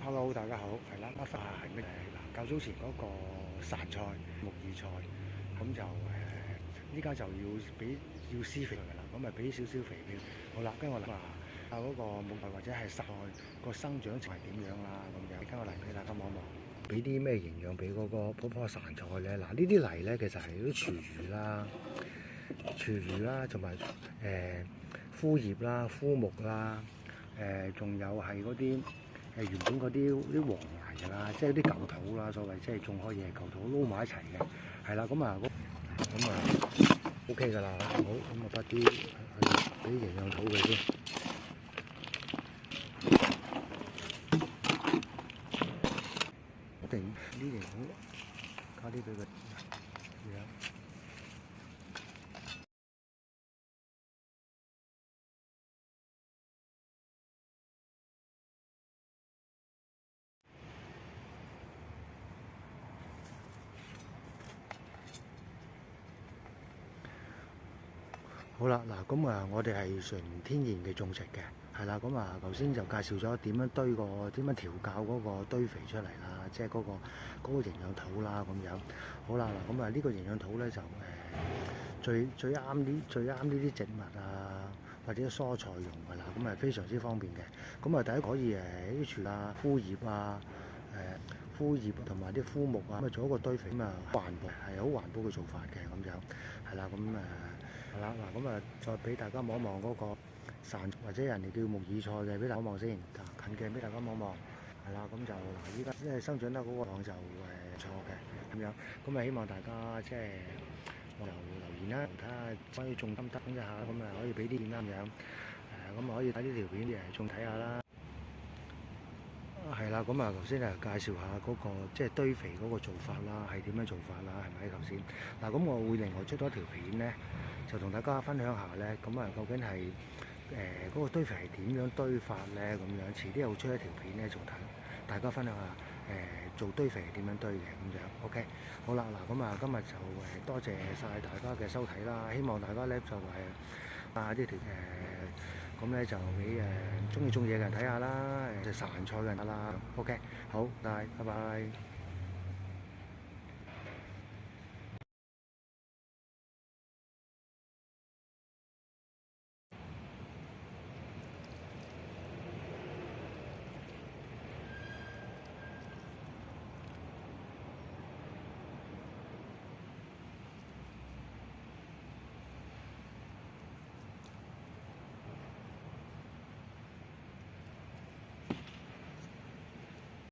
Hello，大家好，係啦，係咩？嗱，較早前嗰個潺菜、木耳菜，咁就依家就要施肥㗎啦，咁咪俾少少肥料。好啦，跟住我諗嗰個木菜或者係菜個生長情況係點樣啦，咁樣跟我嚟俾大家望一望。俾啲咩營養俾嗰棵潺菜咧？嗱，呢啲泥咧其實係啲廚餘啦，同埋枯葉啦、枯木啦，仲有係嗰啲。原本嗰啲黃泥㗎啦，即係啲舊土啦，所謂即係種開嘢係舊土撈埋一齊嘅，係啦，咁啊 OK 㗎啦，好，咁啊筆啲俾營養土佢先，一定呢營養加啲俾佢，好啦，嗱，咁啊，我哋係純天然嘅種植嘅，係啦，咁啊，頭先就介紹咗點樣點樣調教嗰個堆肥出嚟啦，即係嗰個營養土啦，咁樣。好啦，嗱，咁啊，呢個營養土咧就最啱呢啲植物啊，或者蔬菜用㗎啦，咁啊非常之方便嘅。咁啊，第一可以啲樹啊、枯葉啊、枯葉同埋啲枯木啊，咁啊做一個堆肥咁啊，環保係好環保嘅做法嘅咁樣，係啦，咁係啦，嗱，咁啊，再俾大家望一望嗰個潺或者人哋叫木耳菜嘅，俾大家望先，近鏡俾大家望一望，係啦，咁就嗱，依家即係生長得嗰個量就錯嘅咁樣，咁啊希望大家即係留言啦，睇下關於種得唔得一下，咁啊可以俾啲意見啦咁樣，咁啊可以睇呢條片仲睇下啦。係啦，咁啊頭先介紹下嗰個即係堆肥嗰個做法啦，係點樣做法啦？係咪頭先？嗱，咁我會另外出多一條片咧，就同大家分享下咧。咁啊，究竟係嗰個堆肥係點樣堆法咧？咁樣遲啲又出一條片咧，仲睇大家分享下做堆肥係點樣堆嘅咁樣。OK，好啦，嗱，咁啊今日就多謝晒大家嘅收睇啦，希望大家咧就呢條咁咧就俾中意種嘢嘅人睇下啦，就潺菜嘅人睇啦。OK，好，拜拜。